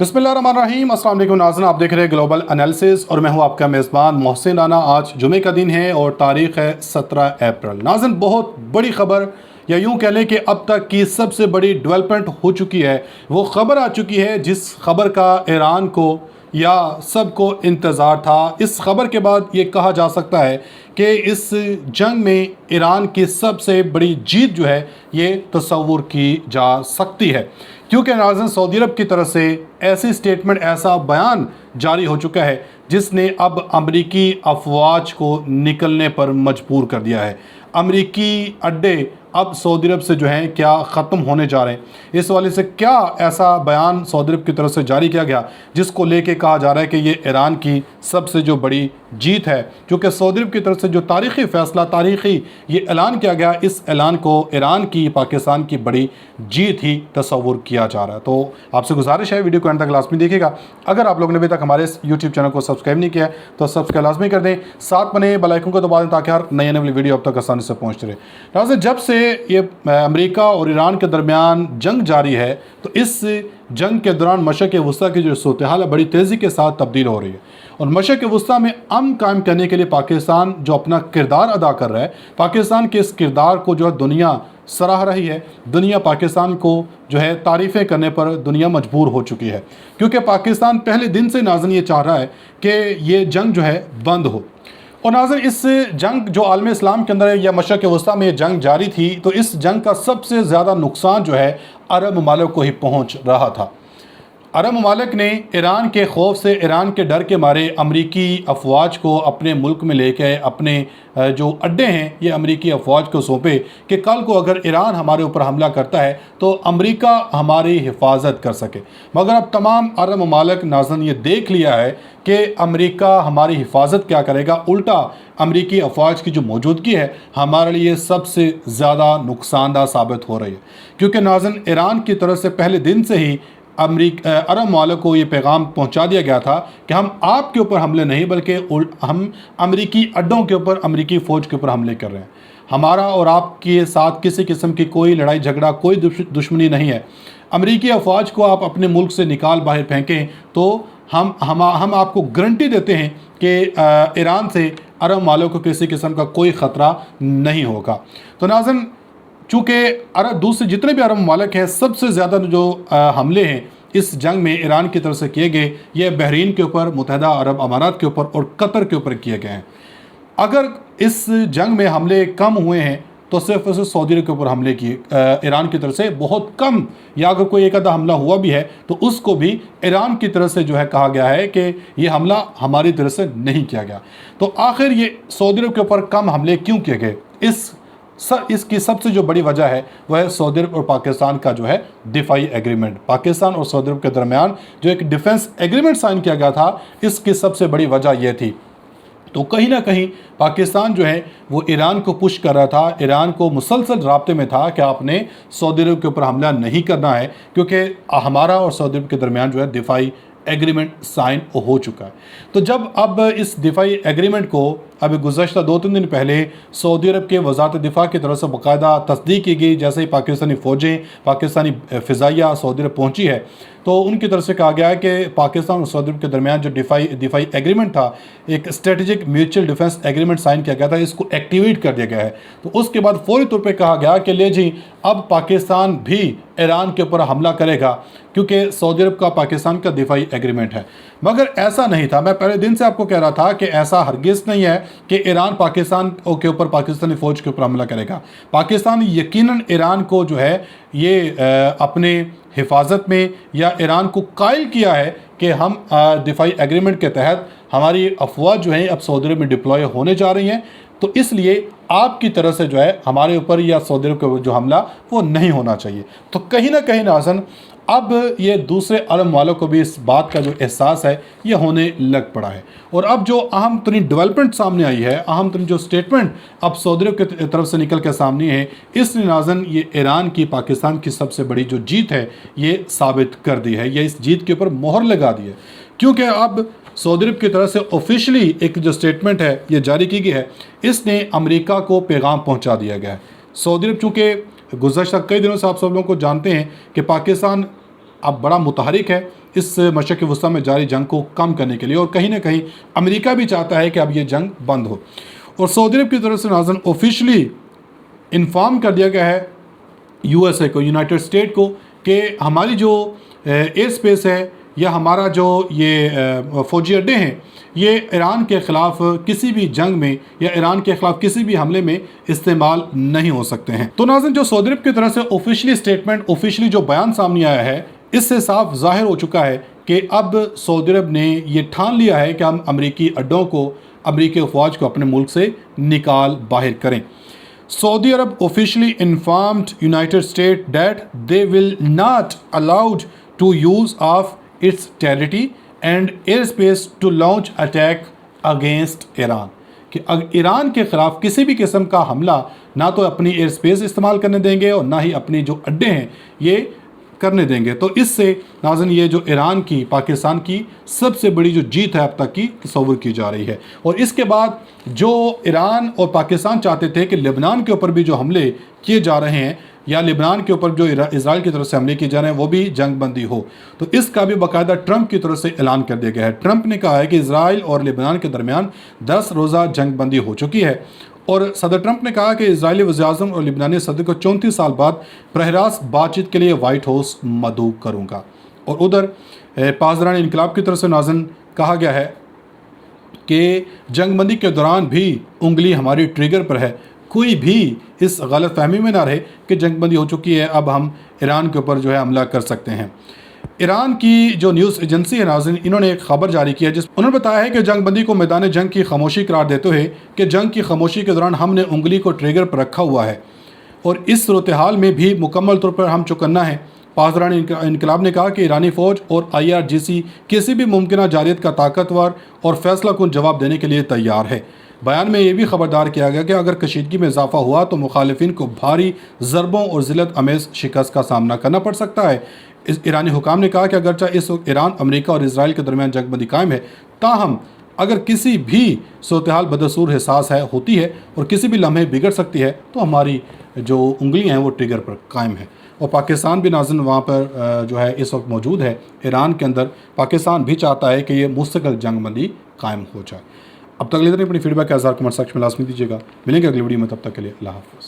बिस्मिल्लाहिर्रहमानिर्रहीम। अस्सलाम वालेकुम नाज़रीन, आप देख रहे हैं ग्लोबल एनालिसिस और मैं हूं आपका मेज़बान मोहसिन राना। आज जुमे का दिन है और तारीख़ है 17 अप्रैल। नाज़रीन, बहुत बड़ी ख़बर या यूँ कह लें कि अब तक की सबसे बड़ी डेवलपमेंट हो चुकी है। वो ख़बर आ चुकी है जिस ख़बर का ईरान को या सबको इंतज़ार था। इस ख़बर के बाद ये कहा जा सकता है कि इस जंग में ईरान की सबसे बड़ी जीत जो है ये तसव्वुर की जा सकती है, क्योंकि नाज़रीन सऊदी अरब की तरफ से ऐसी स्टेटमेंट, ऐसा बयान जारी हो चुका है जिसने अब अमरीकी अफवाज को निकलने पर मजबूर कर दिया है। अमरीकी अड्डे अब सऊदी अरब से जो हैं क्या ख़त्म होने जा रहे हैं। इस वाले से क्या ऐसा बयान सऊदी अरब की तरफ से जारी किया गया जिसको लेके कहा जा रहा है कि ये ईरान की सबसे जो बड़ी जीत है, क्योंकि सऊदी अरब की तरफ से जो तारीख़ी फ़ैसला, तारीख़ी ये ऐलान किया गया, इस ऐलान को ईरान की, पाकिस्तान की बड़ी जीत ही तस्वुर किया जा रहा है। तो आपसे गुजारिश है वीडियो को अंत तक लाजमी देखिएगा। अगर आप लोगों ने अभी तक हमारे इस यूट्यूब चैनल को सब्सक्राइब नहीं किया है तो सब्सक्राइब लाजमी कर दें, साथ बने बेल आइकन को दबा दें ताकि हर नई आने वाली वीडियो अब तक आसानी से पहुँचती रहे। नाज़रीन, जब से ये अमेरिका और ईरान के दरमियान जंग जारी है तो इस जंग के दौरान मशरक़ वस्ता की जो सूरत हाल है बड़ी तेज़ी के साथ तब्दील हो रही है और मशरक़ वस्ता में अमन कायम करने के लिए पाकिस्तान जो अपना किरदार अदा कर रहा है, पाकिस्तान के इस किरदार को जो है दुनिया सराह रही है। दुनिया पाकिस्तान को जो है तारीफ़ें करने पर दुनिया मजबूर हो चुकी है, क्योंकि पाकिस्तान पहले दिन से नाज़रीन ये चाह रहा है कि ये जंग जो है बंद हो। और नाज़रीन, इस जंग जो आलम इस्लाम के अंदर या मशरक़ वस्ता में ये जंग जारी थी तो इस जंग का सबसे ज़्यादा नुकसान जो है अरब ममालिक को ही पहुँच रहा था। अरब ममालिक ने ईरान के खौफ से, ईरान के डर के मारे अमरीकी अफवाज को अपने मुल्क में लेके अपने जो अड्डे हैं ये अमरीकी अफवाज को सौंपे कि कल को अगर ईरान हमारे ऊपर हमला करता है तो अमरीका हमारी हिफाजत कर सके। मगर अब तमाम अरब ममालिक नाज़रीन ये देख लिया है कि अमरीका हमारी हिफाजत क्या करेगा, उल्टा अमरीकी अफवाज की जो मौजूदगी है हमारे लिए सबसे ज़्यादा नुकसानदा साबित हो रही है, क्योंकि नाज़रीन ईरान की तरफ से पहले दिन से ही अरब ममालिक को ये पैगाम पहुंचा दिया गया था कि हम आपके ऊपर हमले नहीं बल्कि हम अमरीकी अड्डों के ऊपर, अमरीकी फ़ौज के ऊपर हमले कर रहे हैं। हमारा और आपके साथ किसी किस्म की कोई लड़ाई झगड़ा, कोई दुश्मनी नहीं है। अमरीकी अफवाज को आप अपने मुल्क से निकाल बाहर फेंकें तो हम आपको गारंटी देते हैं कि ईरान से अरब ममालिक को किसी किस्म का कोई ख़तरा नहीं होगा। तो नाज़रीन, चूँकि अरब दूसरे जितने भी अरब ममालिक हैं सबसे ज़्यादा जो हमले हैं इस जंग में ईरान की तरफ से किए गए ये बहरीन के ऊपर, मुत्तहिदा अरब अमारात के ऊपर और कतर के ऊपर किए गए हैं। अगर इस जंग में हमले कम हुए हैं तो सिर्फ और सिर्फ सऊदी अरब के ऊपर हमले किए ईरान की तरफ से बहुत कम, या अगर कोई एक आधा हमला हुआ भी है तो उसको भी ईरान की तरफ से जो है कहा गया है कि ये हमला हमारी तरफ से नहीं किया गया। तो आखिर ये सऊदी अरब के ऊपर कम हमले क्यों किए गए? इसकी सबसे जो बड़ी वजह है वह है सऊदी अरब और पाकिस्तान का जो है दिफाई एग्रीमेंट। पाकिस्तान और सऊदी अरब के दरमियान जो एक डिफेंस एग्रीमेंट साइन किया गया था, इसकी सबसे बड़ी वजह यह थी। तो कहीं ना कहीं पाकिस्तान जो है वो ईरान को पुश कर रहा था, ईरान को मुसलसल राब्ते में था कि आपने सऊदी अरब के ऊपर हमला नहीं करना है, क्योंकि हमारा और सऊदी अरब के दरमियान जो है दिफाई एग्रीमेंट साइन हो चुका है। तो जब अब इस दिफाई एग्रीमेंट को अभी गुज़श्ता 2-3 दिन पहले सऊदी अरब के वज़ारत दिफा की तरफ से बाकायदा तस्दीक की गई, जैसे ही पाकिस्तानी फ़ौजें, पाकिस्तानी फ़िज़ाइया सऊदी अरब पहुँची है तो उनकी तरफ से कहा गया है कि पाकिस्तान और सऊदी अरब के दरमियान जो दिफाई एग्रीमेंट था, एक strategic mutual defence agreement sign किया गया था, इसको एक्टिवेट कर दिया गया है। तो उसके बाद फौरी तौर पर कहा गया कि ले जी अब पाकिस्तान भी ईरान के ऊपर हमला करेगा, क्योंकि सऊदी अरब का पाकिस्तान का दिफाई एग्रीमेंट है। मगर ऐसा नहीं था। मैं पहले दिन से आपको कह रहा था कि ऐसा हरगिज़ नहीं है कि ईरान पाकिस्तान के ऊपर, पाकिस्तानी फ़ौज के ऊपर हमला करेगा। पाकिस्तान यकीनन ईरान को जो है ये अपने हिफाजत में या ईरान को कायल किया है कि हम दिफाई एग्रीमेंट के तहत हमारी अफवाज जो है अब सऊदी अरब में डिप्लॉय होने जा रही हैं, तो इसलिए आपकी तरफ से जो है हमारे ऊपर या सऊदी अरब के ऊपर जो हमला वो नहीं होना चाहिए। तो कहीं ना कहीं नाज़रीन अब ये दूसरे अरब ममालिक को भी इस बात का जो एहसास है ये होने लग पड़ा है। और अब जो अहम तरीन डेवलपमेंट सामने आई है, अहम तरीन जो स्टेटमेंट अब सऊदी अरब की तरफ से निकल के सामने है, इसलिए नाज़रीन ये ईरान की, पाकिस्तान की सबसे बड़ी जो जीत है ये साबित कर दी है, ये इस जीत के ऊपर मोहर लगा दी है। क्योंकि अब सऊदी अरब की तरफ से ऑफिशियली एक जो स्टेटमेंट है ये जारी की गई है, इसने अमेरिका को पैगाम पहुँचा दिया गया है। सऊदी अरब चूँकि गुज़श्ता कई दिनों से आप सब लोगों को जानते हैं कि पाकिस्तान अब बड़ा मुतहरिक है इस मशरक़ वस्ती में जारी जंग को कम करने के लिए, और कहीं ना कहीं अमेरिका भी चाहता है कि अब ये जंग बंद हो। और सऊदी अरब की तरफ से नाज़रीन ऑफिशियली इन्फॉर्म कर दिया गया है यूएसए को, यूनाइटेड स्टेट को, कि हमारी जो एयर स्पेस है या हमारा जो ये फ़ौजी अड्डे हैं ये ईरान के ख़िलाफ़ किसी भी जंग में या ईरान के ख़िलाफ़ किसी भी हमले में इस्तेमाल नहीं हो सकते हैं। तो नाज़रीन, जो सऊदी अरब की तरफ से ऑफिशियली स्टेटमेंट, ऑफिशियली जो बयान सामने आया है, इससे साफ ज़ाहिर हो चुका है कि अब सऊदी अरब ने ये ठान लिया है कि हम अमरीकी अड्डों को, अमरीकी अफवाज को अपने मुल्क से निकाल बाहर करें। Saudi Arab officially informed United States that they will not allowed to use of its territory and airspace to launch attack against Iran, कि ईरान के ख़िलाफ़ किसी भी किस्म का हमला ना तो अपनी एयर स्पेस इस्तेमाल करने देंगे और ना ही अपनी जो अड्डे हैं ये करने देंगे। तो इससे नाज़रीन ये जो ईरान की, पाकिस्तान की सबसे बड़ी जो जीत है अब तक की तस्वर की जा रही है। और इसके बाद जो ईरान और पाकिस्तान चाहते थे कि लेबनान के ऊपर भी जो हमले किए जा रहे हैं या लेबनान के ऊपर जो इजराइल की तरफ से हमले किए जा रहे हैं वो भी जंग बंदी हो, तो इसका भी बाकायदा ट्रंप की तरफ से ऐलान कर दिया गया है। ट्रंप ने कहा है कि इजराइल और लेबनान के दरमियान 10 रोज़ा जंग बंदी हो चुकी है, और सदर ट्रंप ने कहा कि इजरायली वज़ीर-ए-आज़म और लिबनानी सदर को 34 साल बाद बरह बातचीत के लिए वाइट हाउस मदऊ करूँगा। और उधर पासदारान इनकलाब की तरफ से नाज़रीन कहा गया है कि जंगबंदी के दौरान भी उंगली हमारी ट्रिगर पर है, कोई भी इस गलत फहमी में ना रहे कि जंगबंदी हो चुकी है, अब हम ईरान के ऊपर जो है हमला कर सकते हैं। ईरान की जो न्यूज़ एजेंसी है नाज़रीन, इन्होंने एक खबर जारी की है जिस उन्होंने बताया है कि जंगबंदी को मैदान जंग की खामोशी करार देते हुए कि जंग की खामोशी के दौरान हमने उंगली को ट्रिगर पर रखा हुआ है और इस सूरत हाल में भी मुकम्मल तौर पर हम चौकन्ना है। पासदारान इनकलाब ने कहा कि ईरानी फ़ौज और IRGC किसी भी मुमकिन जारियत का ताकतवर और फैसला कुन जवाब देने के लिए तैयार है। बयान में ये भी खबरदार किया गया कि अगर कशीदगी में इजाफा हुआ तो मुखालिफिन को भारी ज़रबों और ज़िल्लत अमेज़ शिकस्त का सामना करना पड़ सकता है। इस ईरानी हुकाम ने कहा कि अगरचा इस वक्त ईरान, अमेरिका और इसराइल के दरमियान जंगबंदी कायम है, ताहम अगर किसी भी सूरत हाल बदसूर एहसास है होती है और किसी भी लम्हे बिगड़ सकती है तो हमारी जो उंगलियां हैं वो ट्रिगर पर कायम है। और पाकिस्तान भी नाज़रीन वहाँ पर जो है इस वक्त मौजूद है ईरान के अंदर। पाकिस्तान भी चाहता है कि ये मुस्तकिल जंगबंदी कायम हो जाए। अब तक लेते अपनी फीडबैक का इज़हार कमेंट सेक्शन में लाजमी दीजिएगा। मिलेंगे अगली वीडियो में, तब तक के लिए अल्लाह हाफ़िज़।